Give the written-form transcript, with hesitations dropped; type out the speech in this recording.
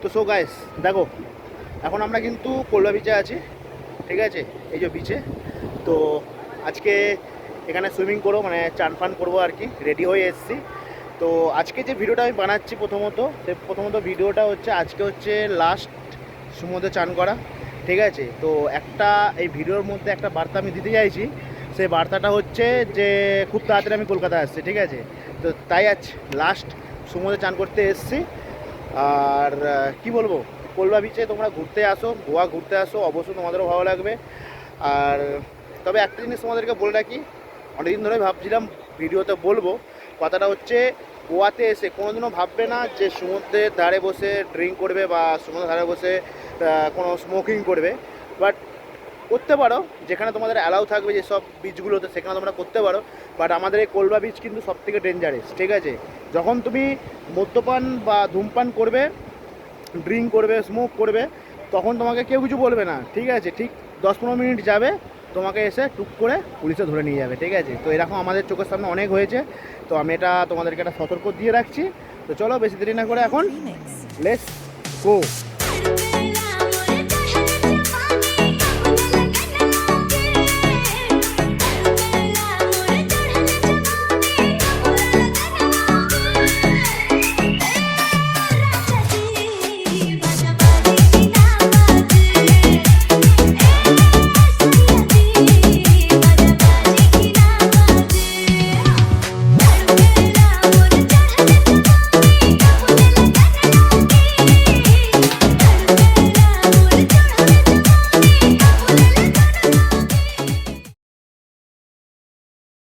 তো so guys দেখো, এখন আমরা কিন্তু কোলবা বিচে আছি, ঠিক আছে? এই যে বিচে। তো আজকে এখানে সুইমিং করবো, মানে চান ফান করবো আর কি, রেডি হয়ে এসেছি। তো আজকে যে ভিডিওটা আমি বানাচ্ছি প্রথমত ভিডিওটা হচ্ছে আজকে হচ্ছে লাস্ট সমুদ্রে চান করা, ঠিক আছে? তো একটা এই ভিডিওর মধ্যে একটা বার্তা আমি দিতে চাইছি। সেই বার্তাটা হচ্ছে যে খুব তাড়াতাড়ি আমি কলকাতায় আসছি, ঠিক আছে? তো তাই আজ লাস্ট সমুদ্রে চান করতে এসেছি। আর কি বলবো, কোলবা বিচে তোমরা ঘুরতে আসো, গোয়া ঘুরতে আসো, অবশ্যই তোমাদেরও ভালো লাগবে। আর তবে একটা জিনিস তোমাদেরকে বলে রাখি, অনেকদিন ধরে ভাবছিলাম ভিডিওতে বলবো, কথাটা হচ্ছে গোয়াতে এসে কোনোদিনও ভাববে না যে সমুদ্রের ধারে বসে ড্রিঙ্ক করবে বা সমুদ্রের ধারে বসে কোনো স্মোকিং করবে। বাট করতে পারো, যেখানে তোমাদের অ্যালাউ থাকবে যেসব বিচগুলোতে, সেখানে তোমরা করতে পারো। বাট আমাদের এই কোলবা বিচ কিন্তু সবথেকে ডেঞ্জারাস, ঠিক আছে? যখন তুমি মদ্যপান বা ধূমপান করবে, ড্রিঙ্ক করবে, স্মোক করবে, তখন তোমাকে কেউ কিছু বলবে না, ঠিক আছে? ঠিক 10-15 মিনিট যাবে, তোমাকে এসে টুক করে পুলিশে ধরে নিয়ে যাবে, ঠিক আছে? তো এরকম আমাদের চোখের সামনে অনেক হয়েছে। তো আমি এটা তোমাদেরকে একটা সতর্ক দিয়ে রাখছি। তো চলো বেশি দেরি না করে এখন লেটস গো।